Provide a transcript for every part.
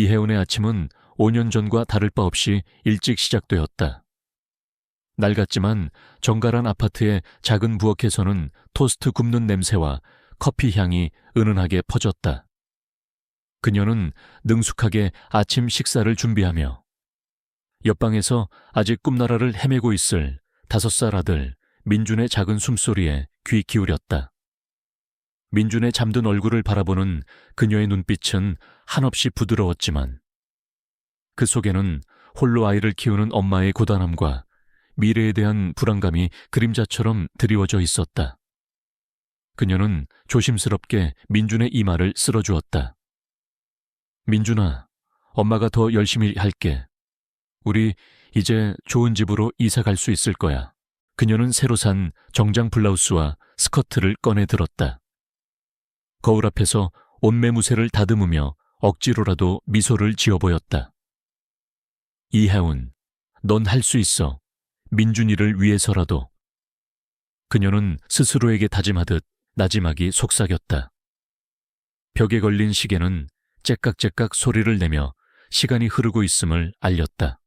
이혜운의 아침은 5년 전과 다를 바 없이 일찍 시작되었다. 낡았지만 정갈한 아파트의 작은 부엌에서는 토스트 굽는 냄새와 커피 향이 은은하게 퍼졌다. 그녀는 능숙하게 아침 식사를 준비하며 옆방에서 아직 꿈나라를 헤매고 있을 5살 아들 민준의 작은 숨소리에 귀 기울였다. 민준의 잠든 얼굴을 바라보는 그녀의 눈빛은 한없이 부드러웠지만 그 속에는 홀로 아이를 키우는 엄마의 고단함과 미래에 대한 불안감이 그림자처럼 드리워져 있었다. 그녀는 조심스럽게 민준의 이마를 쓸어주었다. 민준아, 엄마가 더 열심히 할게. 우리 이제 좋은 집으로 이사 갈 수 있을 거야. 그녀는 새로 산 정장 블라우스와 스커트를 꺼내 들었다. 거울 앞에서 옷매무새를 다듬으며 억지로라도 미소를 지어 보였다. 이혜운, 넌 할 수 있어. 민준이를 위해서라도. 그녀는 스스로에게 다짐하듯 나지막이 속삭였다. 벽에 걸린 시계는 째깍째깍 소리를 내며 시간이 흐르고 있음을 알렸다.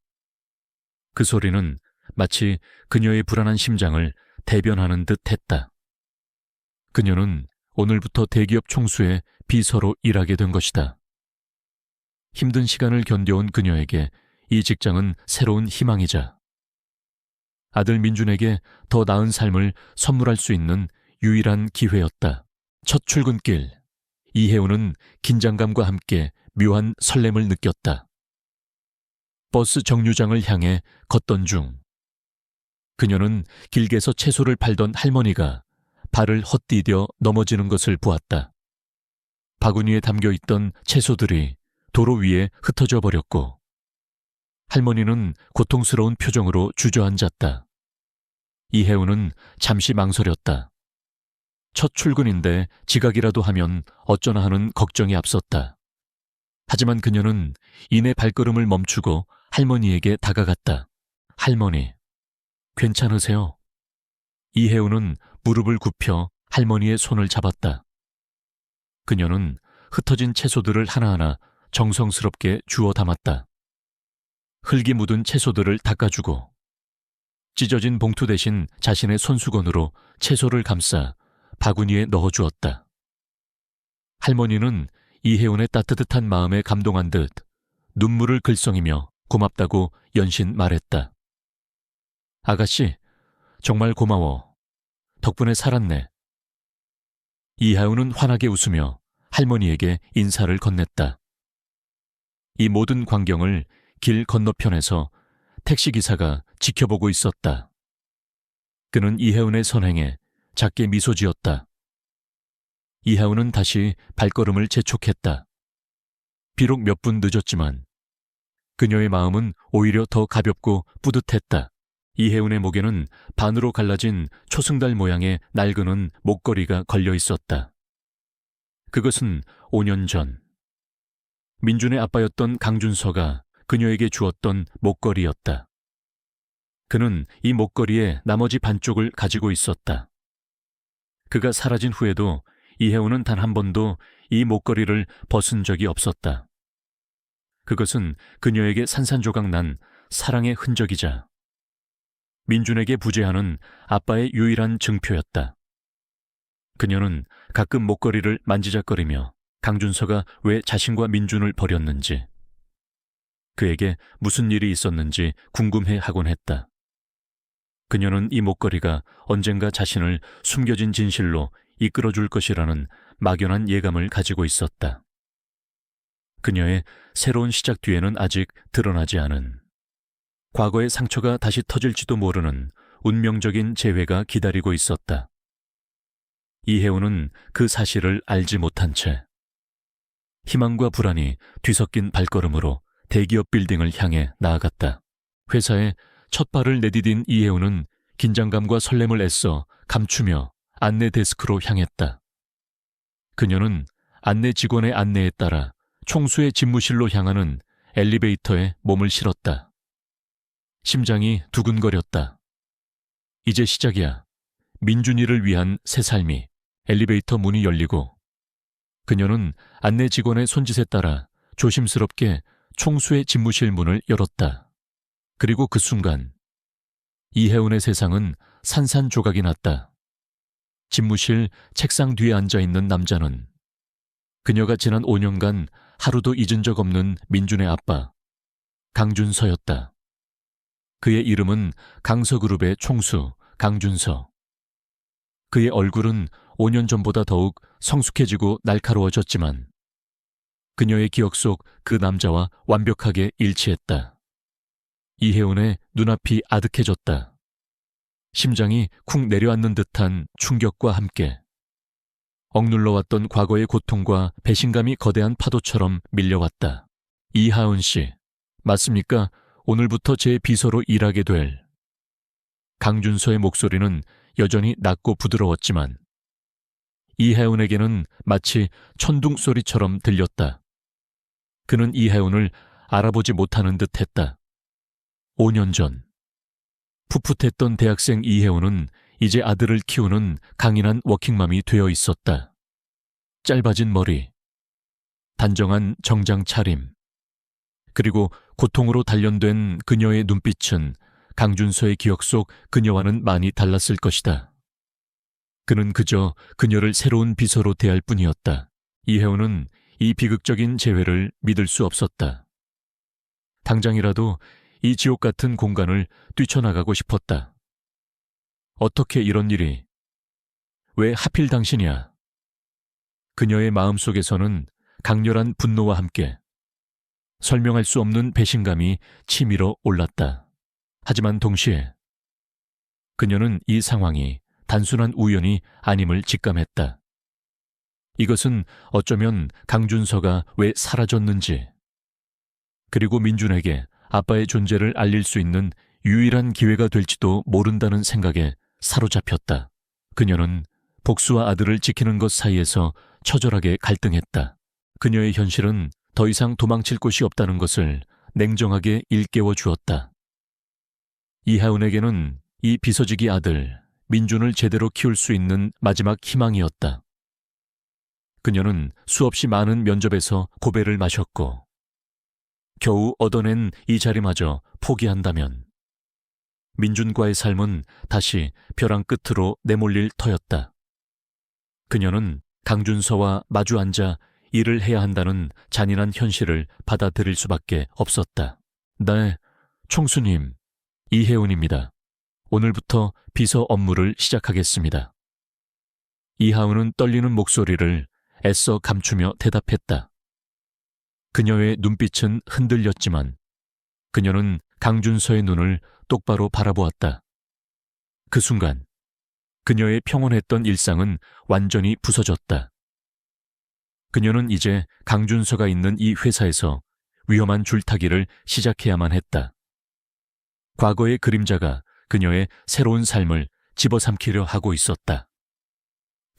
그 소리는 마치 그녀의 불안한 심장을 대변하는 듯 했다. 그녀는 오늘부터 대기업 총수의 비서로 일하게 된 것이다. 힘든 시간을 견뎌온 그녀에게 이 직장은 새로운 희망이자 아들 민준에게 더 나은 삶을 선물할 수 있는 유일한 기회였다. 첫 출근길, 이혜운은 긴장감과 함께 묘한 설렘을 느꼈다. 버스 정류장을 향해 걷던 중 그녀는 길게서 채소를 팔던 할머니가 발을 헛디뎌 넘어지는 것을 보았다. 바구니에 담겨있던 채소들이 도로 위에 흩어져 버렸고 할머니는 고통스러운 표정으로 주저앉았다. 이혜운은 잠시 망설였다. 첫 출근인데 지각이라도 하면 어쩌나 하는 걱정이 앞섰다. 하지만 그녀는 이내 발걸음을 멈추고 할머니에게 다가갔다. 할머니, 괜찮으세요? 이혜운은 무릎을 굽혀 할머니의 손을 잡았다. 그녀는 흩어진 채소들을 하나하나 정성스럽게 주워 담았다. 흙이 묻은 채소들을 닦아주고 찢어진 봉투 대신 자신의 손수건으로 채소를 감싸 바구니에 넣어주었다. 할머니는 이혜운의 따뜻한 마음에 감동한 듯 눈물을 글썽이며 고맙다고 연신 말했다. 아가씨, 정말 고마워. 덕분에 살았네. 이혜운은 환하게 웃으며 할머니에게 인사를 건넸다. 이 모든 광경을 길 건너편에서 택시기사가 지켜보고 있었다. 그는 이혜운의 선행에 작게 미소 지었다. 이혜운은 다시 발걸음을 재촉했다. 비록 몇 분 늦었지만 그녀의 마음은 오히려 더 가볍고 뿌듯했다. 이혜운의 목에는 반으로 갈라진 초승달 모양의 낡은 목걸이가 걸려 있었다. 그것은 5년 전 민준의 아빠였던 강준서가 그녀에게 주었던 목걸이였다. 그는 이 목걸이의 나머지 반쪽을 가지고 있었다. 그가 사라진 후에도 이혜운은 단 한 번도 이 목걸이를 벗은 적이 없었다. 그것은 그녀에게 산산조각 난 사랑의 흔적이자 민준에게 부재하는 아빠의 유일한 증표였다. 그녀는 가끔 목걸이를 만지작거리며 강준서가 왜 자신과 민준을 버렸는지, 그에게 무슨 일이 있었는지 궁금해하곤 했다. 그녀는 이 목걸이가 언젠가 자신을 숨겨진 진실로 이끌어줄 것이라는 막연한 예감을 가지고 있었다. 그녀의 새로운 시작 뒤에는 아직 드러나지 않은 과거의 상처가 다시 터질지도 모르는 운명적인 재회가 기다리고 있었다. 이혜운은 그 사실을 알지 못한 채 희망과 불안이 뒤섞인 발걸음으로 대기업 빌딩을 향해 나아갔다. 회사에 첫 발을 내디딘 이혜운은 긴장감과 설렘을 애써 감추며 안내 데스크로 향했다. 그녀는 안내 직원의 안내에 따라 총수의 집무실로 향하는 엘리베이터에 몸을 실었다. 심장이 두근거렸다. 이제 시작이야. 민준이를 위한 새 삶이. 엘리베이터 문이 열리고 그녀는 안내 직원의 손짓에 따라 조심스럽게 총수의 집무실 문을 열었다. 그리고 그 순간 이혜운의 세상은 산산조각이 났다. 집무실 책상 뒤에 앉아있는 남자는 그녀가 지난 5년간 하루도 잊은 적 없는 민준의 아빠, 강준서였다. 그의 이름은 강서그룹의 총수 강준서. 그의 얼굴은 5년 전보다 더욱 성숙해지고 날카로워졌지만 그녀의 기억 속 그 남자와 완벽하게 일치했다. 이혜운의 눈앞이 아득해졌다. 심장이 쿵 내려앉는 듯한 충격과 함께 억눌러왔던 과거의 고통과 배신감이 거대한 파도처럼 밀려왔다. 이하은 씨, 맞습니까? 오늘부터 제 비서로 일하게 될. 강준서의 목소리는 여전히 낮고 부드러웠지만 이혜운에게는 마치 천둥 소리처럼 들렸다. 그는 이혜운을 알아보지 못하는 듯했다. 5년 전 풋풋했던 대학생 이혜운은 이제 아들을 키우는 강인한 워킹맘이 되어 있었다. 짧아진 머리, 단정한 정장 차림, 그리고 고통으로 단련된 그녀의 눈빛은 강준서의 기억 속 그녀와는 많이 달랐을 것이다. 그는 그저 그녀를 새로운 비서로 대할 뿐이었다. 이혜운은 이 비극적인 재회를 믿을 수 없었다. 당장이라도 이 지옥 같은 공간을 뛰쳐나가고 싶었다. 어떻게 이런 일이? 왜 하필 당신이야? 그녀의 마음속에서는 강렬한 분노와 함께 설명할 수 없는 배신감이 치밀어 올랐다. 하지만 동시에 그녀는 이 상황이 단순한 우연이 아님을 직감했다. 이것은 어쩌면 강준서가 왜 사라졌는지, 그리고 민준에게 아빠의 존재를 알릴 수 있는 유일한 기회가 될지도 모른다는 생각에 사로잡혔다. 그녀는 복수와 아들을 지키는 것 사이에서 처절하게 갈등했다. 그녀의 현실은 더 이상 도망칠 곳이 없다는 것을 냉정하게 일깨워 주었다. 이하은에게는 이 비서지기 아들 민준을 제대로 키울 수 있는 마지막 희망이었다. 그녀는 수없이 많은 면접에서 고배를 마셨고 겨우 얻어낸 이 자리마저 포기한다면 민준과의 삶은 다시 벼랑 끝으로 내몰릴 터였다. 그녀는 강준서와 마주 앉아 일을 해야 한다는 잔인한 현실을 받아들일 수밖에 없었다. 네, 총수님, 이혜운입니다. 오늘부터 비서 업무를 시작하겠습니다. 이하은은 떨리는 목소리를 애써 감추며 대답했다. 그녀의 눈빛은 흔들렸지만 그녀는 강준서의 눈을 똑바로 바라보았다. 그 순간 그녀의 평온했던 일상은 완전히 부서졌다. 그녀는 이제 강준서가 있는 이 회사에서 위험한 줄타기를 시작해야만 했다. 과거의 그림자가 그녀의 새로운 삶을 집어삼키려 하고 있었다.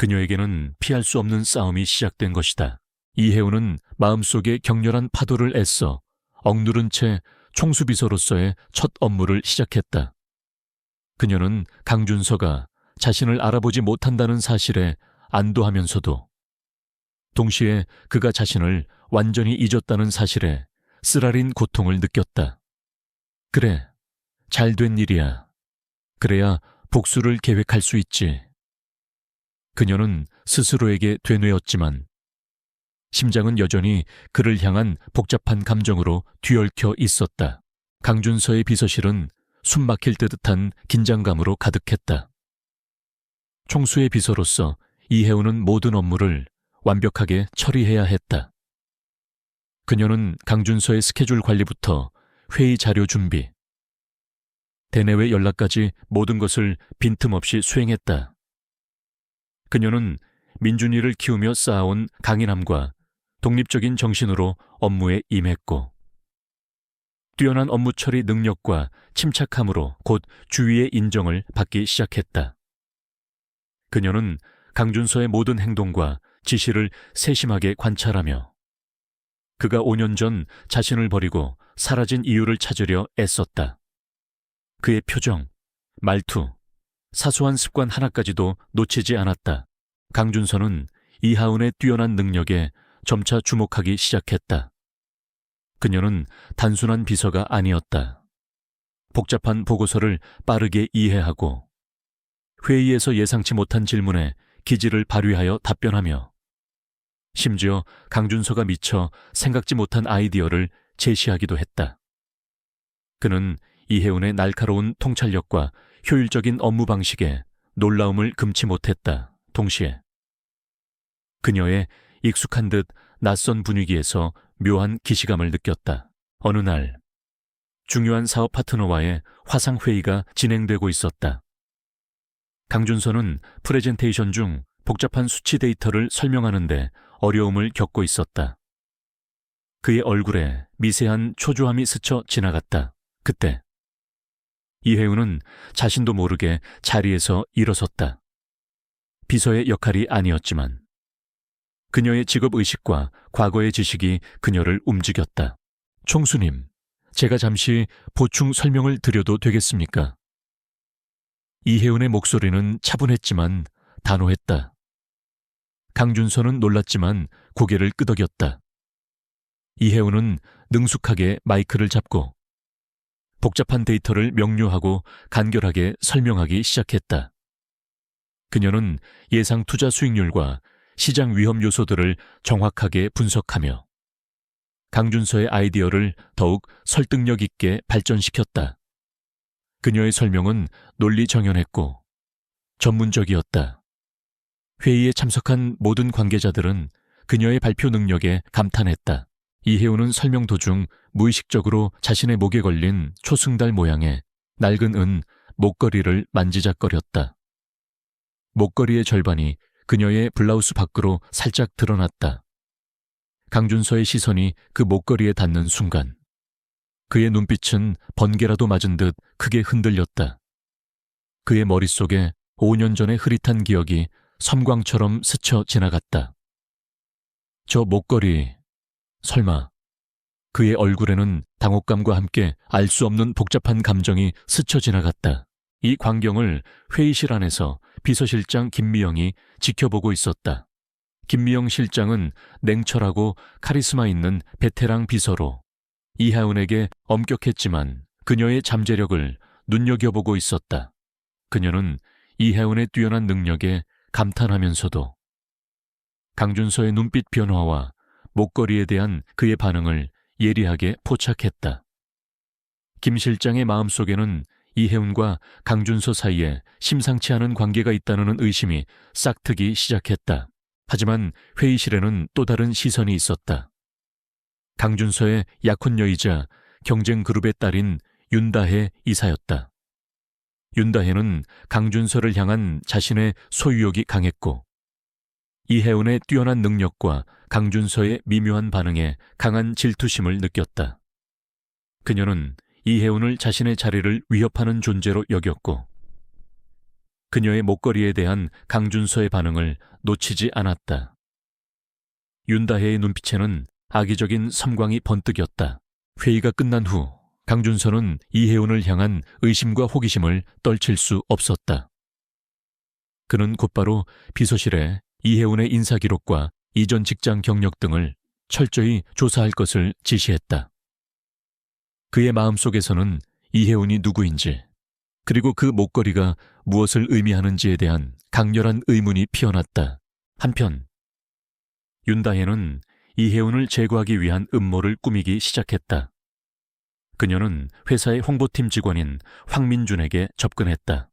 그녀에게는 피할 수 없는 싸움이 시작된 것이다. 이혜운은 마음속에 격렬한 파도를 애써 억누른 채 총수비서로서의 첫 업무를 시작했다. 그녀는 강준서가 자신을 알아보지 못한다는 사실에 안도하면서도 동시에 그가 자신을 완전히 잊었다는 사실에 쓰라린 고통을 느꼈다. 그래, 잘된 일이야. 그래야 복수를 계획할 수 있지. 그녀는 스스로에게 되뇌었지만 심장은 여전히 그를 향한 복잡한 감정으로 뒤얽혀 있었다. 강준서의 비서실은 숨 막힐 듯한 긴장감으로 가득했다. 총수의 비서로서 이혜운은 모든 업무를 완벽하게 처리해야 했다. 그녀는 강준서의 스케줄 관리부터 회의 자료 준비, 대내외 연락까지 모든 것을 빈틈없이 수행했다. 그녀는 민준이를 키우며 쌓아온 강인함과 독립적인 정신으로 업무에 임했고 뛰어난 업무 처리 능력과 침착함으로 곧 주위의 인정을 받기 시작했다. 그녀는 강준서의 모든 행동과 지시를 세심하게 관찰하며 그가 5년 전 자신을 버리고 사라진 이유를 찾으려 애썼다. 그의 표정, 말투, 사소한 습관 하나까지도 놓치지 않았다. 강준서는 이하은의 뛰어난 능력에 점차 주목하기 시작했다. 그녀는 단순한 비서가 아니었다. 복잡한 보고서를 빠르게 이해하고 회의에서 예상치 못한 질문에 기지를 발휘하여 답변하며 심지어 강준서가 미처 생각지 못한 아이디어를 제시하기도 했다. 그는 이혜운의 날카로운 통찰력과 효율적인 업무 방식에 놀라움을 금치 못했다. 동시에 그녀의 익숙한 듯 낯선 분위기에서 묘한 기시감을 느꼈다. 어느 날 중요한 사업 파트너와의 화상회의가 진행되고 있었다. 강준서는 프레젠테이션 중 복잡한 수치 데이터를 설명하는데 어려움을 겪고 있었다. 그의 얼굴에 미세한 초조함이 스쳐 지나갔다. 그때 이혜운은 자신도 모르게 자리에서 일어섰다. 비서의 역할이 아니었지만 그녀의 직업의식과 과거의 지식이 그녀를 움직였다. 총수님, 제가 잠시 보충 설명을 드려도 되겠습니까? 이혜운의 목소리는 차분했지만 단호했다. 강준서는 놀랐지만 고개를 끄덕였다. 이혜운은 능숙하게 마이크를 잡고 복잡한 데이터를 명료하고 간결하게 설명하기 시작했다. 그녀는 예상 투자 수익률과 시장 위험 요소들을 정확하게 분석하며 강준서의 아이디어를 더욱 설득력 있게 발전시켰다. 그녀의 설명은 논리 정연했고 전문적이었다. 회의에 참석한 모든 관계자들은 그녀의 발표 능력에 감탄했다. 이혜운은 설명 도중 무의식적으로 자신의 목에 걸린 초승달 모양의 낡은 은 목걸이를 만지작거렸다. 목걸이의 절반이 그녀의 블라우스 밖으로 살짝 드러났다. 강준서의 시선이 그 목걸이에 닿는 순간 그의 눈빛은 번개라도 맞은 듯 크게 흔들렸다. 그의 머릿속에 5년 전의 흐릿한 기억이 섬광처럼 스쳐 지나갔다. 저 목걸이, 설마 그의 얼굴에는 당혹감과 함께 알 수 없는 복잡한 감정이 스쳐 지나갔다. 이 광경을 회의실 안에서 비서실장 김미영이 지켜보고 있었다. 김미영 실장은 냉철하고 카리스마 있는 베테랑 비서로 이하은에게 엄격했지만 그녀의 잠재력을 눈여겨보고 있었다. 그녀는 이하은의 뛰어난 능력에 감탄하면서도 강준서의 눈빛 변화와 목걸이에 대한 그의 반응을 예리하게 포착했다. 김 실장의 마음속에는 이혜운과 강준서 사이에 심상치 않은 관계가 있다는 의심이 싹트기 시작했다. 하지만 회의실에는 또 다른 시선이 있었다. 강준서의 약혼녀이자 경쟁그룹의 딸인 윤다혜 이사였다. 윤다혜는 강준서를 향한 자신의 소유욕이 강했고 이혜운의 뛰어난 능력과 강준서의 미묘한 반응에 강한 질투심을 느꼈다. 그녀는 이혜운을 자신의 자리를 위협하는 존재로 여겼고 그녀의 목걸이에 대한 강준서의 반응을 놓치지 않았다. 윤다혜의 눈빛에는 악의적인 섬광이 번뜩였다. 회의가 끝난 후 강준서는 이혜운을 향한 의심과 호기심을 떨칠 수 없었다. 그는 곧바로 비서실에 이혜운의 인사기록과 이전 직장 경력 등을 철저히 조사할 것을 지시했다. 그의 마음속에서는 이혜운이 누구인지 그리고 그 목걸이가 무엇을 의미하는지에 대한 강렬한 의문이 피어났다. 한편 윤다혜는 이혜운을 제거하기 위한 음모를 꾸미기 시작했다. 그녀는 회사의 홍보팀 직원인 황민준에게 접근했다.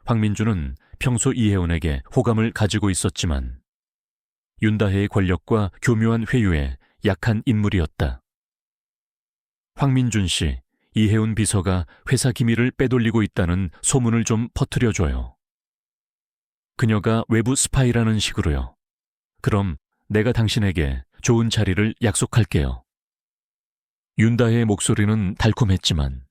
황민준은 평소 이혜운에게 호감을 가지고 있었지만 윤다혜의 권력과 교묘한 회유에 약한 인물이었다. 황민준 씨, 이혜운 비서가 회사 기밀을 빼돌리고 있다는 소문을 좀 퍼뜨려줘요. 그녀가 외부 스파이라는 식으로요. 그럼 내가 당신에게 좋은 자리를 약속할게요. 윤다혜의 목소리는 달콤했지만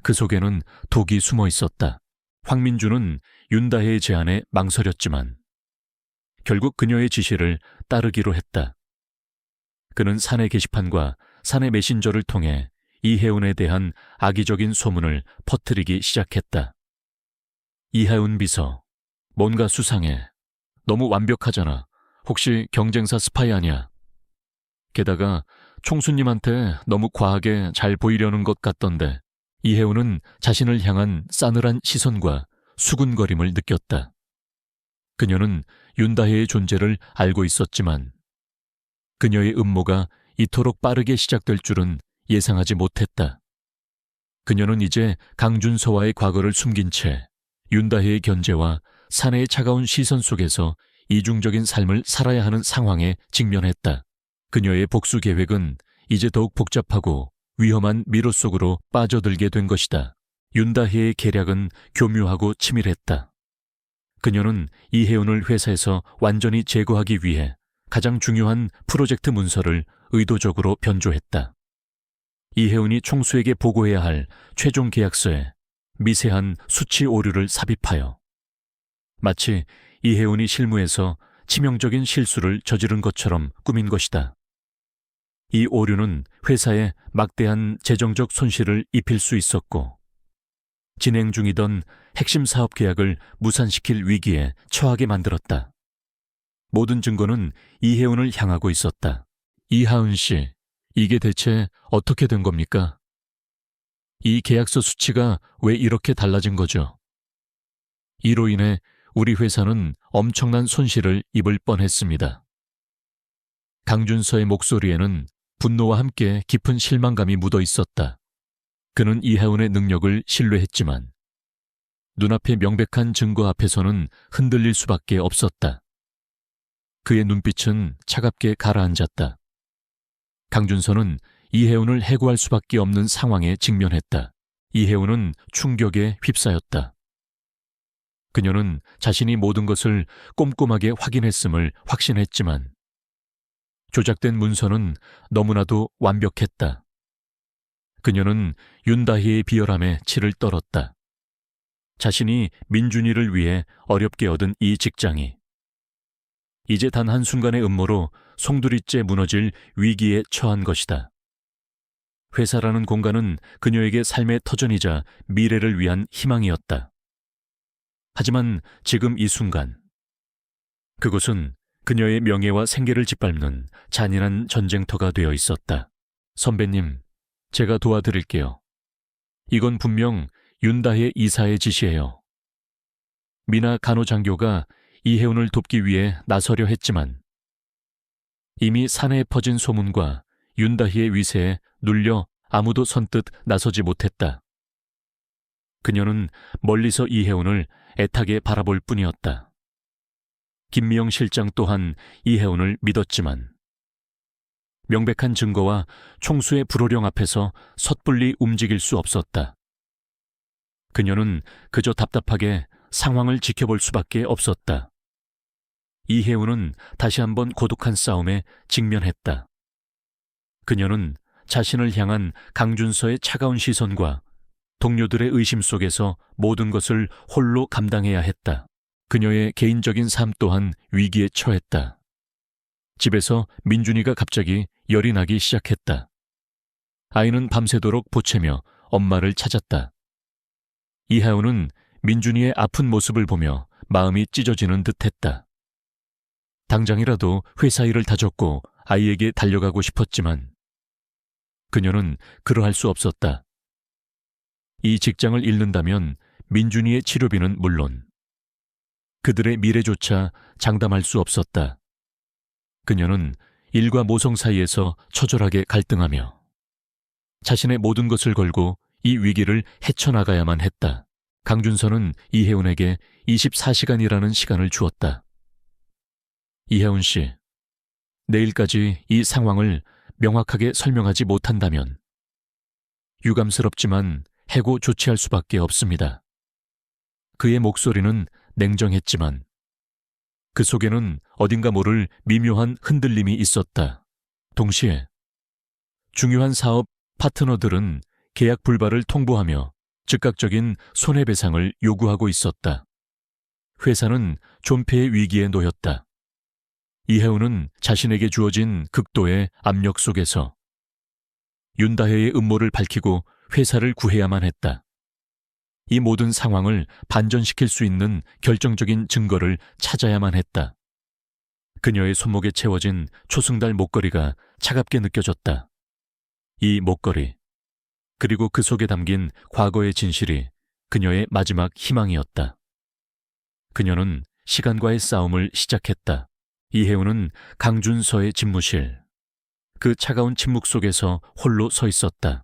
그 속에는 독이 숨어 있었다. 황민준은 윤다혜의 제안에 망설였지만 결국 그녀의 지시를 따르기로 했다. 그는 사내 게시판과 사내 메신저를 통해 이혜운에 대한 악의적인 소문을 퍼뜨리기 시작했다. 이혜운 비서, 뭔가 수상해. 너무 완벽하잖아. 혹시 경쟁사 스파이 아니야? 게다가 총수님한테 너무 과하게 잘 보이려는 것 같던데 이혜우는 자신을 향한 싸늘한 시선과 수군거림을 느꼈다. 그녀는 윤다혜의 존재를 알고 있었지만 그녀의 음모가 이토록 빠르게 시작될 줄은 예상하지 못했다. 그녀는 이제 강준서와의 과거를 숨긴 채 윤다혜의 견제와 사내의 차가운 시선 속에서 이중적인 삶을 살아야 하는 상황에 직면했다. 그녀의 복수 계획은 이제 더욱 복잡하고 위험한 미로 속으로 빠져들게 된 것이다. 윤다혜의 계략은 교묘하고 치밀했다. 그녀는 이혜운을 회사에서 완전히 제거하기 위해 가장 중요한 프로젝트 문서를 의도적으로 변조했다. 이혜운이 총수에게 보고해야 할 최종 계약서에 미세한 수치 오류를 삽입하여 마치 이혜운이 실무에서 치명적인 실수를 저지른 것처럼 꾸민 것이다. 이 오류는 회사에 막대한 재정적 손실을 입힐 수 있었고 진행 중이던 핵심 사업 계약을 무산시킬 위기에 처하게 만들었다. 모든 증거는 이혜운을 향하고 있었다. 이하은 씨, 이게 대체 어떻게 된 겁니까? 이 계약서 수치가 왜 이렇게 달라진 거죠? 이로 인해 우리 회사는 엄청난 손실을 입을 뻔했습니다. 강준서의 목소리에는 분노와 함께 깊은 실망감이 묻어 있었다. 그는 이혜운의 능력을 신뢰했지만 눈앞의 명백한 증거 앞에서는 흔들릴 수밖에 없었다. 그의 눈빛은 차갑게 가라앉았다. 강준서는 이혜운을 해고할 수밖에 없는 상황에 직면했다. 이혜운은 충격에 휩싸였다. 그녀는 자신이 모든 것을 꼼꼼하게 확인했음을 확신했지만 조작된 문서는 너무나도 완벽했다. 그녀는 윤다희의 비열함에 치를 떨었다. 자신이 민준이를 위해 어렵게 얻은 이 직장이 이제 단 한순간의 음모로 송두리째 무너질 위기에 처한 것이다. 회사라는 공간은 그녀에게 삶의 터전이자 미래를 위한 희망이었다. 하지만 지금 이 순간 그곳은 그녀의 명예와 생계를 짓밟는 잔인한 전쟁터가 되어 있었다. 선배님, 제가 도와드릴게요. 이건 분명 윤다혜 이사의 지시예요. 미나 간호장교가 이혜운을 돕기 위해 나서려 했지만 이미 사내에 퍼진 소문과 윤다희의 위세에 눌려 아무도 선뜻 나서지 못했다. 그녀는 멀리서 이혜운을 애타게 바라볼 뿐이었다. 김미영 실장 또한 이혜운을 믿었지만 명백한 증거와 총수의 불호령 앞에서 섣불리 움직일 수 없었다. 그녀는 그저 답답하게 상황을 지켜볼 수밖에 없었다. 이혜운은 다시 한번 고독한 싸움에 직면했다. 그녀는 자신을 향한 강준서의 차가운 시선과 동료들의 의심 속에서 모든 것을 홀로 감당해야 했다. 그녀의 개인적인 삶 또한 위기에 처했다. 집에서 민준이가 갑자기 열이 나기 시작했다. 아이는 밤새도록 보채며 엄마를 찾았다. 이하운은 민준이의 아픈 모습을 보며 마음이 찢어지는 듯했다. 당장이라도 회사 일을 다졌고 아이에게 달려가고 싶었지만 그녀는 그러할 수 없었다. 이 직장을 잃는다면 민준이의 치료비는 물론 그들의 미래조차 장담할 수 없었다. 그녀는 일과 모성 사이에서 처절하게 갈등하며 자신의 모든 것을 걸고 이 위기를 헤쳐나가야만 했다. 강준서는 이혜운에게 24시간이라는 시간을 주었다. 이혜운 씨, 내일까지 이 상황을 명확하게 설명하지 못한다면 유감스럽지만 해고 조치할 수밖에 없습니다. 그의 목소리는 냉정했지만 그 속에는 어딘가 모를 미묘한 흔들림이 있었다. 동시에 중요한 사업 파트너들은 계약 불발을 통보하며 즉각적인 손해배상을 요구하고 있었다. 회사는 존폐의 위기에 놓였다. 이혜운은 자신에게 주어진 극도의 압력 속에서 윤다혜의 음모를 밝히고 회사를 구해야만 했다. 이 모든 상황을 반전시킬 수 있는 결정적인 증거를 찾아야만 했다. 그녀의 손목에 채워진 초승달 목걸이가 차갑게 느껴졌다. 이 목걸이, 그리고 그 속에 담긴 과거의 진실이 그녀의 마지막 희망이었다. 그녀는 시간과의 싸움을 시작했다. 이혜우는 강준서의 집무실, 그 차가운 침묵 속에서 홀로 서 있었다.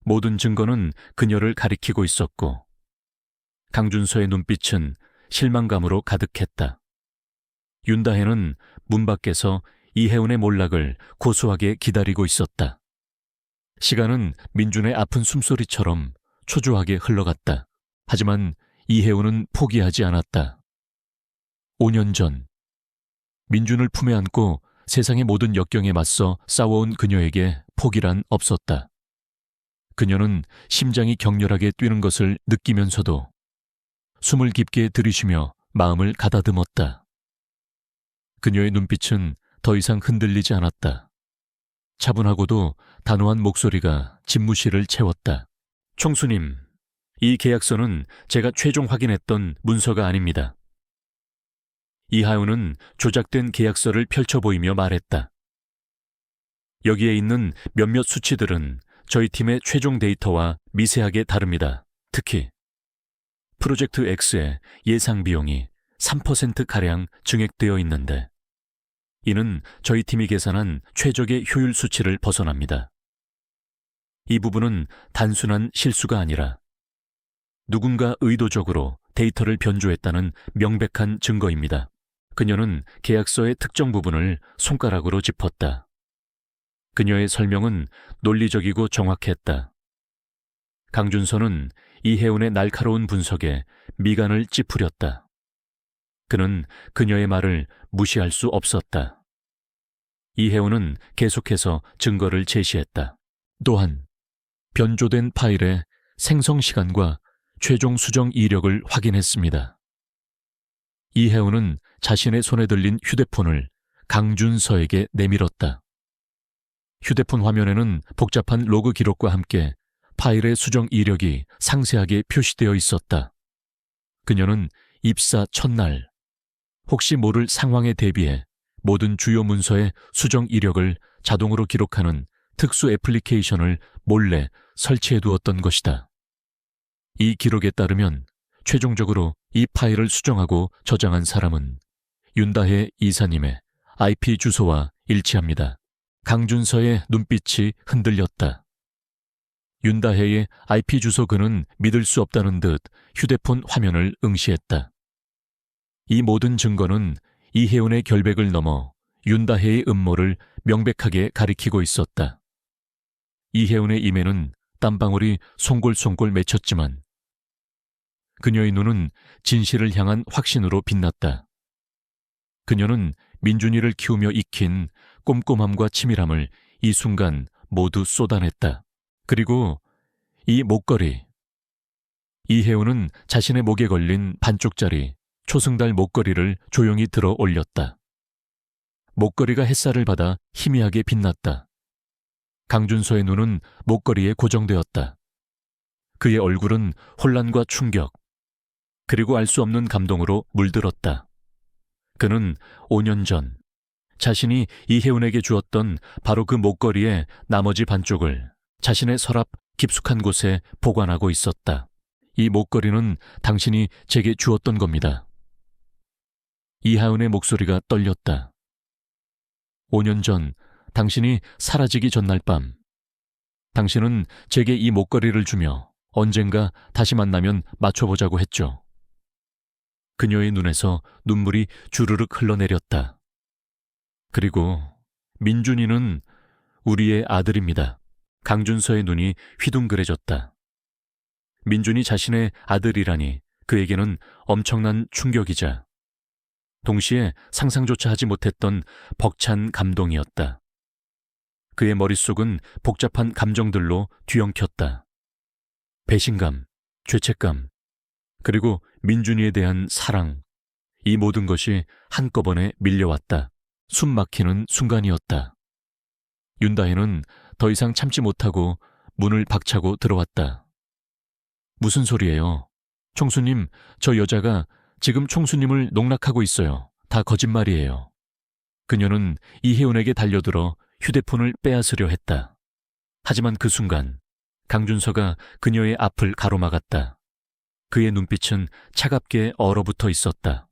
모든 증거는 그녀를 가리키고 있었고, 강준서의 눈빛은 실망감으로 가득했다. 윤다혜는 문 밖에서 이혜운의 몰락을 고소하게 기다리고 있었다. 시간은 민준의 아픈 숨소리처럼 초조하게 흘러갔다. 하지만 이혜운은 포기하지 않았다. 5년 전, 민준을 품에 안고 세상의 모든 역경에 맞서 싸워온 그녀에게 포기란 없었다. 그녀는 심장이 격렬하게 뛰는 것을 느끼면서도 숨을 깊게 들이쉬며 마음을 가다듬었다. 그녀의 눈빛은 더 이상 흔들리지 않았다. 차분하고도 단호한 목소리가 집무실을 채웠다. 총수님, 이 계약서는 제가 최종 확인했던 문서가 아닙니다. 이하윤은 조작된 계약서를 펼쳐 보이며 말했다. 여기에 있는 몇몇 수치들은 저희 팀의 최종 데이터와 미세하게 다릅니다. 특히 프로젝트 X의 예상 비용이 3%가량 증액되어 있는데 이는 저희 팀이 계산한 최적의 효율 수치를 벗어납니다. 이 부분은 단순한 실수가 아니라 누군가 의도적으로 데이터를 변조했다는 명백한 증거입니다. 그녀는 계약서의 특정 부분을 손가락으로 짚었다. 그녀의 설명은 논리적이고 정확했다. 강준서는 이혜운의 날카로운 분석에 미간을 찌푸렸다. 그는 그녀의 말을 무시할 수 없었다. 이혜운은 계속해서 증거를 제시했다. 또한 변조된 파일의 생성 시간과 최종 수정 이력을 확인했습니다. 이혜운은 자신의 손에 들린 휴대폰을 강준서에게 내밀었다. 휴대폰 화면에는 복잡한 로그 기록과 함께 파일의 수정 이력이 상세하게 표시되어 있었다. 그녀는 입사 첫날, 혹시 모를 상황에 대비해 모든 주요 문서의 수정 이력을 자동으로 기록하는 특수 애플리케이션을 몰래 설치해 두었던 것이다. 이 기록에 따르면 최종적으로 이 파일을 수정하고 저장한 사람은 윤다혜 이사님의 IP 주소와 일치합니다. 강준서의 눈빛이 흔들렸다. 윤다혜의 IP 주소 그는 믿을 수 없다는 듯 휴대폰 화면을 응시했다. 이 모든 증거는 이혜운의 결백을 넘어 윤다혜의 음모를 명백하게 가리키고 있었다. 이혜운의 임에는 땀방울이 송골송골 맺혔지만 그녀의 눈은 진실을 향한 확신으로 빛났다. 그녀는 민준이를 키우며 익힌 꼼꼼함과 치밀함을 이 순간 모두 쏟아냈다. 그리고 이 목걸이. 이혜운은 자신의 목에 걸린 반쪽짜리 초승달 목걸이를 조용히 들어 올렸다. 목걸이가 햇살을 받아 희미하게 빛났다. 강준서의 눈은 목걸이에 고정되었다. 그의 얼굴은 혼란과 충격, 그리고 알 수 없는 감동으로 물들었다. 그는 5년 전 자신이 이혜운에게 주었던 바로 그 목걸이의 나머지 반쪽을 자신의 서랍 깊숙한 곳에 보관하고 있었다. 이 목걸이는 당신이 제게 주었던 겁니다. 이하은의 목소리가 떨렸다. 5년 전 당신이 사라지기 전날 밤, 당신은 제게 이 목걸이를 주며 언젠가 다시 만나면 맞춰보자고 했죠. 그녀의 눈에서 눈물이 주르륵 흘러내렸다. 그리고 민준이는 우리의 아들입니다. 강준서의 눈이 휘둥그레졌다. 민준이 자신의 아들이라니 그에게는 엄청난 충격이자 동시에 상상조차 하지 못했던 벅찬 감동이었다. 그의 머릿속은 복잡한 감정들로 뒤엉켰다. 배신감, 죄책감, 그리고 민준이에 대한 사랑, 이 모든 것이 한꺼번에 밀려왔다. 숨 막히는 순간이었다. 윤다혜는 더 이상 참지 못하고 문을 박차고 들어왔다. 무슨 소리예요? 총수님, 저 여자가 지금 총수님을 농락하고 있어요. 다 거짓말이에요. 그녀는 이혜운에게 달려들어 휴대폰을 빼앗으려 했다. 하지만 그 순간 강준서가 그녀의 앞을 가로막았다. 그의 눈빛은 차갑게 얼어붙어 있었다.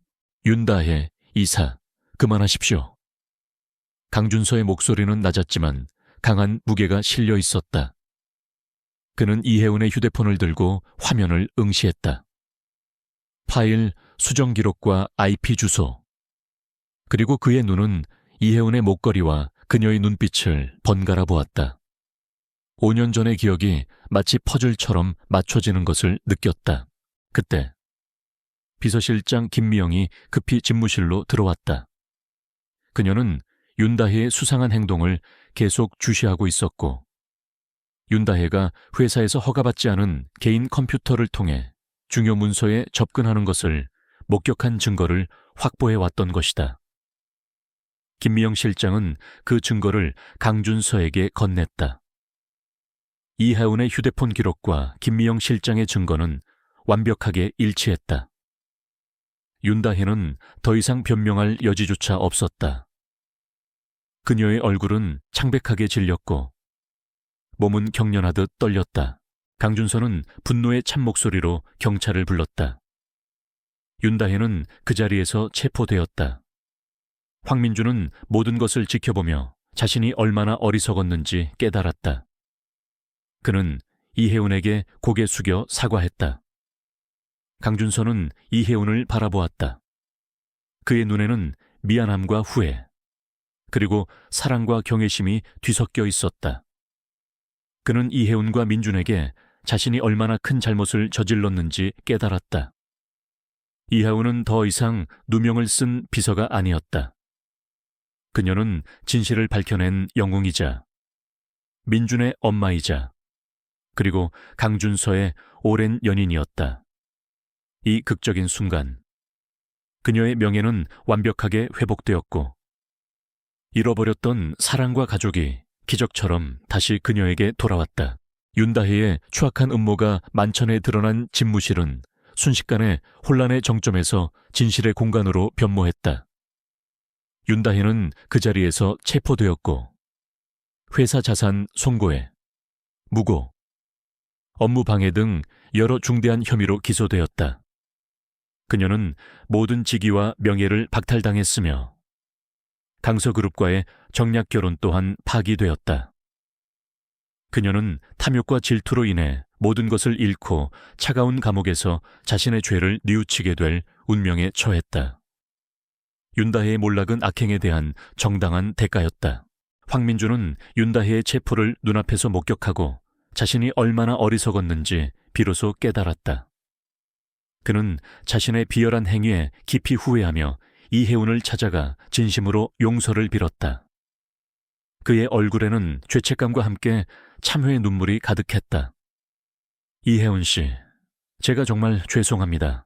윤다혜, 이사, 그만하십시오. 강준서의 목소리는 낮았지만 강한 무게가 실려 있었다. 그는 이혜운의 휴대폰을 들고 화면을 응시했다. 파일, 수정 기록과 IP 주소. 그리고 그의 눈은 이혜운의 목걸이와 그녀의 눈빛을 번갈아 보았다. 5년 전의 기억이 마치 퍼즐처럼 맞춰지는 것을 느꼈다. 그때 비서실장 김미영이 급히 집무실로 들어왔다. 그녀는 윤다혜의 수상한 행동을 계속 주시하고 있었고, 윤다혜가 회사에서 허가받지 않은 개인 컴퓨터를 통해 중요 문서에 접근하는 것을 목격한 증거를 확보해 왔던 것이다. 김미영 실장은 그 증거를 강준서에게 건넸다. 이혜운의 휴대폰 기록과 김미영 실장의 증거는 완벽하게 일치했다. 윤다혜는 더 이상 변명할 여지조차 없었다. 그녀의 얼굴은 창백하게 질렸고 몸은 경련하듯 떨렸다. 강준서는 분노의 찬 목소리로 경찰을 불렀다. 윤다혜는 그 자리에서 체포되었다. 황민주는 모든 것을 지켜보며 자신이 얼마나 어리석었는지 깨달았다. 그는 이혜운에게 고개 숙여 사과했다. 강준서는 이혜운을 바라보았다. 그의 눈에는 미안함과 후회, 그리고 사랑과 경외심이 뒤섞여 있었다. 그는 이혜운과 민준에게 자신이 얼마나 큰 잘못을 저질렀는지 깨달았다. 이혜운은 더 이상 누명을 쓴 비서가 아니었다. 그녀는 진실을 밝혀낸 영웅이자 민준의 엄마이자 그리고 강준서의 오랜 연인이었다. 이 극적인 순간, 그녀의 명예는 완벽하게 회복되었고 잃어버렸던 사랑과 가족이 기적처럼 다시 그녀에게 돌아왔다. 윤다혜의 추악한 음모가 만천에 드러난 집무실은 순식간에 혼란의 정점에서 진실의 공간으로 변모했다. 윤다혜는 그 자리에서 체포되었고 회사 자산 손고에 무고, 업무 방해 등 여러 중대한 혐의로 기소되었다. 그녀는 모든 직위와 명예를 박탈당했으며 강서그룹과의 정략 결혼 또한 파기되었다. 그녀는 탐욕과 질투로 인해 모든 것을 잃고 차가운 감옥에서 자신의 죄를 뉘우치게 될 운명에 처했다. 윤다혜의 몰락은 악행에 대한 정당한 대가였다. 황민주는 윤다혜의 체포를 눈앞에서 목격하고 자신이 얼마나 어리석었는지 비로소 깨달았다. 그는 자신의 비열한 행위에 깊이 후회하며 이혜운을 찾아가 진심으로 용서를 빌었다. 그의 얼굴에는 죄책감과 함께 참회의 눈물이 가득했다. 이혜운 씨, 제가 정말 죄송합니다.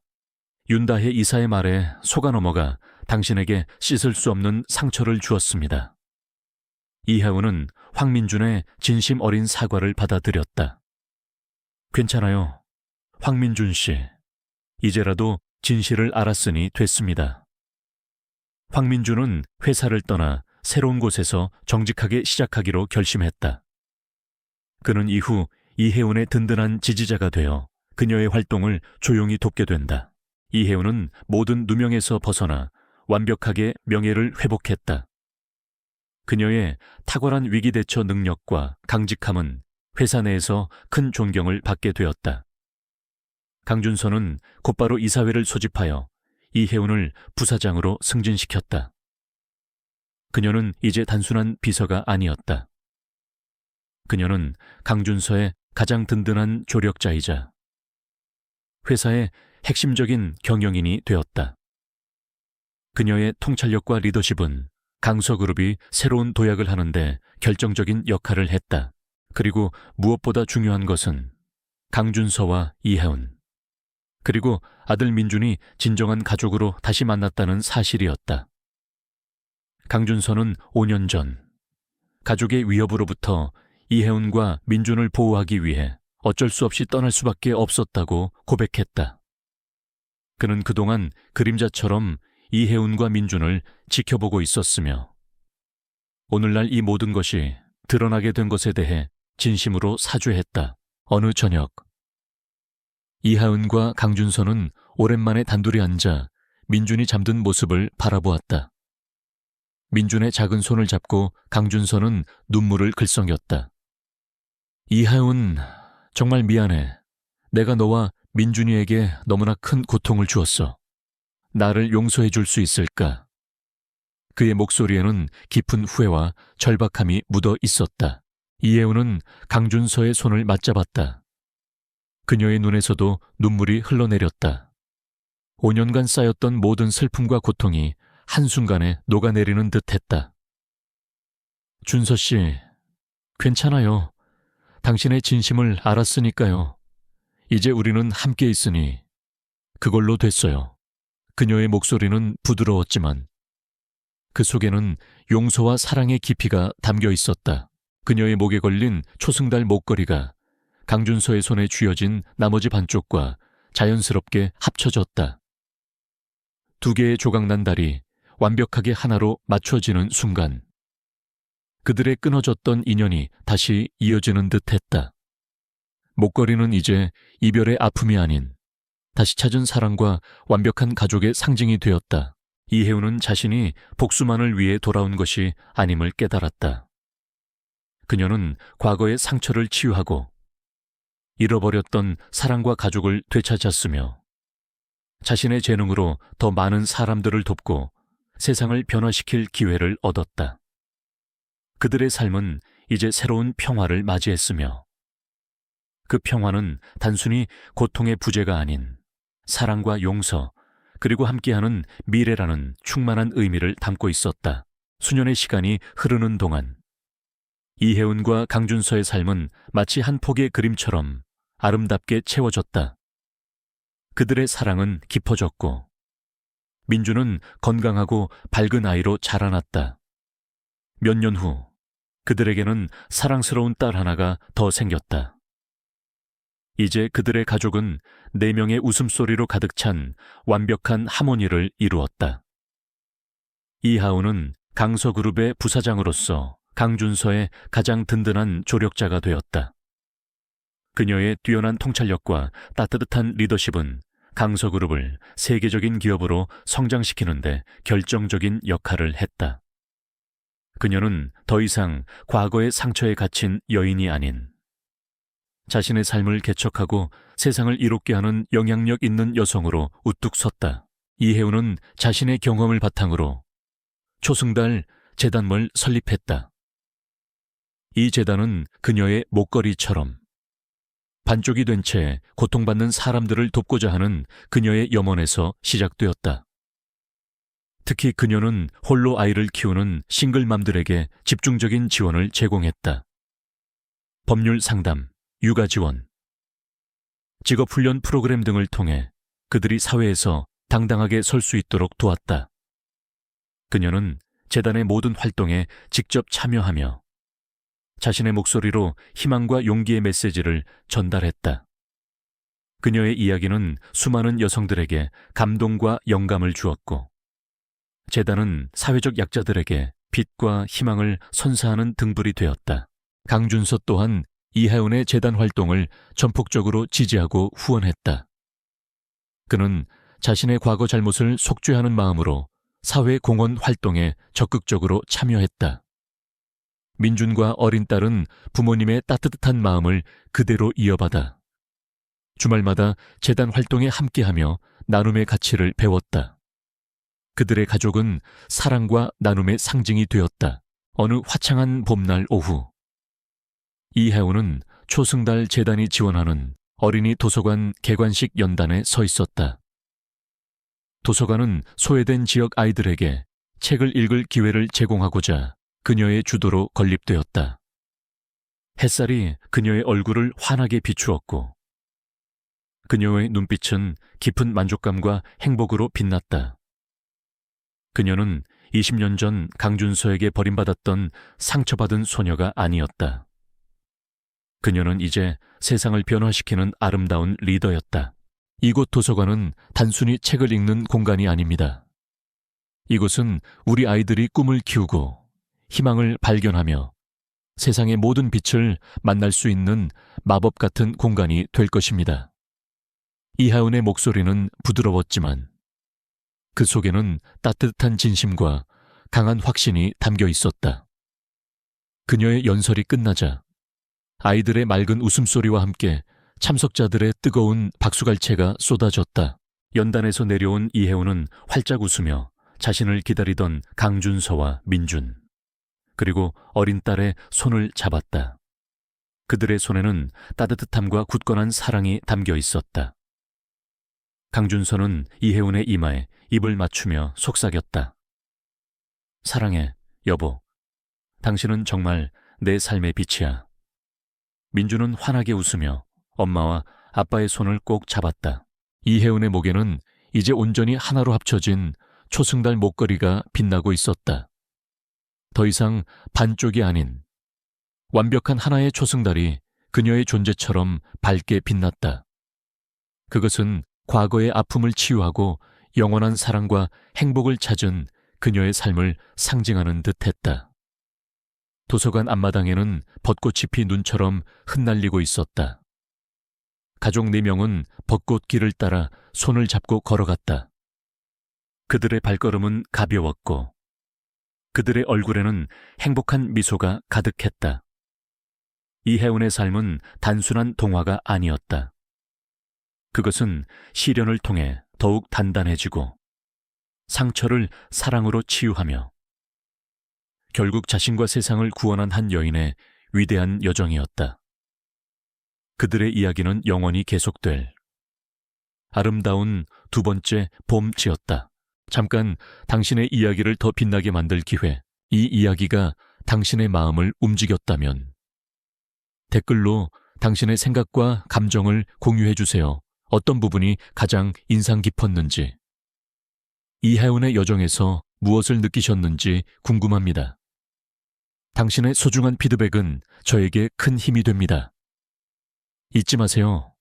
윤다혜 이사의 말에 속아 넘어가 당신에게 씻을 수 없는 상처를 주었습니다. 이혜운은 황민준의 진심 어린 사과를 받아들였다. 괜찮아요. 황민준 씨, 이제라도 진실을 알았으니 됐습니다. 황민준은 회사를 떠나 새로운 곳에서 정직하게 시작하기로 결심했다. 그는 이후 이혜운의 든든한 지지자가 되어 그녀의 활동을 조용히 돕게 된다. 이혜운은 모든 누명에서 벗어나 완벽하게 명예를 회복했다. 그녀의 탁월한 위기대처 능력과 강직함은 회사 내에서 큰 존경을 받게 되었다. 강준서는 곧바로 이사회를 소집하여 이혜운을 부사장으로 승진시켰다. 그녀는 이제 단순한 비서가 아니었다. 그녀는 강준서의 가장 든든한 조력자이자 회사의 핵심적인 경영인이 되었다. 그녀의 통찰력과 리더십은 강서그룹이 새로운 도약을 하는데 결정적인 역할을 했다. 그리고 무엇보다 중요한 것은 강준서와 이혜운, 그리고 아들 민준이 진정한 가족으로 다시 만났다는 사실이었다. 강준서는 5년 전 가족의 위협으로부터 이혜운과 민준을 보호하기 위해 어쩔 수 없이 떠날 수밖에 없었다고 고백했다. 그는 그동안 그림자처럼 이혜운과 민준을 지켜보고 있었으며 오늘날 이 모든 것이 드러나게 된 것에 대해 진심으로 사죄했다. 어느 저녁 이하은과 강준서는 오랜만에 단둘이 앉아 민준이 잠든 모습을 바라보았다. 민준의 작은 손을 잡고 강준서는 눈물을 글썽였다. 이하은, 정말 미안해. 내가 너와 민준이에게 너무나 큰 고통을 주었어. 나를 용서해 줄 수 있을까? 그의 목소리에는 깊은 후회와 절박함이 묻어 있었다. 이혜우는 강준서의 손을 맞잡았다. 그녀의 눈에서도 눈물이 흘러내렸다. 5년간 쌓였던 모든 슬픔과 고통이 한순간에 녹아내리는 듯했다. 준서 씨, 괜찮아요. 당신의 진심을 알았으니까요. 이제 우리는 함께 있으니 그걸로 됐어요. 그녀의 목소리는 부드러웠지만 그 속에는 용서와 사랑의 깊이가 담겨 있었다. 그녀의 목에 걸린 초승달 목걸이가 강준서의 손에 쥐어진 나머지 반쪽과 자연스럽게 합쳐졌다. 두 개의 조각난 달이 완벽하게 하나로 맞춰지는 순간 그들의 끊어졌던 인연이 다시 이어지는 듯했다. 목걸이는 이제 이별의 아픔이 아닌 다시 찾은 사랑과 완벽한 가족의 상징이 되었다. 이혜우는 자신이 복수만을 위해 돌아온 것이 아님을 깨달았다. 그녀는 과거의 상처를 치유하고 잃어버렸던 사랑과 가족을 되찾았으며 자신의 재능으로 더 많은 사람들을 돕고 세상을 변화시킬 기회를 얻었다. 그들의 삶은 이제 새로운 평화를 맞이했으며 그 평화는 단순히 고통의 부재가 아닌 사랑과 용서 그리고 함께하는 미래라는 충만한 의미를 담고 있었다. 수년의 시간이 흐르는 동안 이혜운과 강준서의 삶은 마치 한 폭의 그림처럼 아름답게 채워졌다. 그들의 사랑은 깊어졌고 민주는 건강하고 밝은 아이로 자라났다. 몇 년 후 그들에게는 사랑스러운 딸 하나가 더 생겼다. 이제 그들의 가족은 4명의 웃음소리로 가득 찬 완벽한 하모니를 이루었다. 이하우는 강서그룹의 부사장으로서 강준서의 가장 든든한 조력자가 되었다. 그녀의 뛰어난 통찰력과 따뜻한 리더십은 강서그룹을 세계적인 기업으로 성장시키는 데 결정적인 역할을 했다. 그녀는 더 이상 과거의 상처에 갇힌 여인이 아닌 자신의 삶을 개척하고 세상을 이롭게 하는 영향력 있는 여성으로 우뚝 섰다. 이혜우는 자신의 경험을 바탕으로 초승달 재단을 설립했다. 이 재단은 그녀의 목걸이처럼 반쪽이 된 채 고통받는 사람들을 돕고자 하는 그녀의 염원에서 시작되었다. 특히 그녀는 홀로 아이를 키우는 싱글맘들에게 집중적인 지원을 제공했다. 법률 상담, 육아 지원, 직업훈련 프로그램 등을 통해 그들이 사회에서 당당하게 설 수 있도록 도왔다. 그녀는 재단의 모든 활동에 직접 참여하며 자신의 목소리로 희망과 용기의 메시지를 전달했다. 그녀의 이야기는 수많은 여성들에게 감동과 영감을 주었고 재단은 사회적 약자들에게 빛과 희망을 선사하는 등불이 되었다. 강준서 또한 이혜운의 재단 활동을 전폭적으로 지지하고 후원했다. 그는 자신의 과거 잘못을 속죄하는 마음으로 사회 공헌 활동에 적극적으로 참여했다. 민준과 어린 딸은 부모님의 따뜻한 마음을 그대로 이어받아 주말마다 재단 활동에 함께하며 나눔의 가치를 배웠다. 그들의 가족은 사랑과 나눔의 상징이 되었다. 어느 화창한 봄날 오후 이혜우는 초승달 재단이 지원하는 어린이 도서관 개관식 연단에 서 있었다. 도서관은 소외된 지역 아이들에게 책을 읽을 기회를 제공하고자 그녀의 주도로 건립되었다. 햇살이 그녀의 얼굴을 환하게 비추었고 그녀의 눈빛은 깊은 만족감과 행복으로 빛났다. 그녀는 20년 전 강준서에게 버림받았던 상처받은 소녀가 아니었다. 그녀는 이제 세상을 변화시키는 아름다운 리더였다. 이곳 도서관은 단순히 책을 읽는 공간이 아닙니다. 이곳은 우리 아이들이 꿈을 키우고 희망을 발견하며 세상의 모든 빛을 만날 수 있는 마법 같은 공간이 될 것입니다. 이하운의 목소리는 부드러웠지만 그 속에는 따뜻한 진심과 강한 확신이 담겨 있었다. 그녀의 연설이 끝나자 아이들의 맑은 웃음소리와 함께 참석자들의 뜨거운 박수갈채가 쏟아졌다. 연단에서 내려온 이혜운은 활짝 웃으며 자신을 기다리던 강준서와 민준, 그리고 어린 딸의 손을 잡았다. 그들의 손에는 따뜻함과 굳건한 사랑이 담겨 있었다. 강준서는 이혜운의 이마에 입을 맞추며 속삭였다. 사랑해, 여보. 당신은 정말 내 삶의 빛이야. 민주는 환하게 웃으며 엄마와 아빠의 손을 꼭 잡았다. 이혜운의 목에는 이제 온전히 하나로 합쳐진 초승달 목걸이가 빛나고 있었다. 더 이상 반쪽이 아닌 완벽한 하나의 초승달이 그녀의 존재처럼 밝게 빛났다. 그것은 과거의 아픔을 치유하고 영원한 사랑과 행복을 찾은 그녀의 삶을 상징하는 듯했다. 도서관 앞마당에는 벚꽃이 피 눈처럼 흩날리고 있었다. 가족 4명은 벚꽃 길을 따라 손을 잡고 걸어갔다. 그들의 발걸음은 가벼웠고 그들의 얼굴에는 행복한 미소가 가득했다. 이혜운의 삶은 단순한 동화가 아니었다. 그것은 시련을 통해 더욱 단단해지고 상처를 사랑으로 치유하며 결국 자신과 세상을 구원한 한 여인의 위대한 여정이었다. 그들의 이야기는 영원히 계속될 아름다운 2번째 봄치였다. 잠깐 당신의 이야기를 더 빛나게 만들 기회, 이 이야기가 당신의 마음을 움직였다면 댓글로 당신의 생각과 감정을 공유해 주세요. 어떤 부분이 가장 인상 깊었는지, 이혜운의 여정에서 무엇을 느끼셨는지 궁금합니다. 당신의 소중한 피드백은 저에게 큰 힘이 됩니다. 잊지 마세요.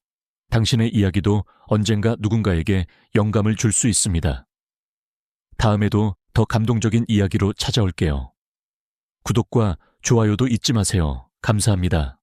당신의 이야기도 언젠가 누군가에게 영감을 줄 수 있습니다. 다음에도 더 감동적인 이야기로 찾아올게요. 구독과 좋아요도 잊지 마세요. 감사합니다.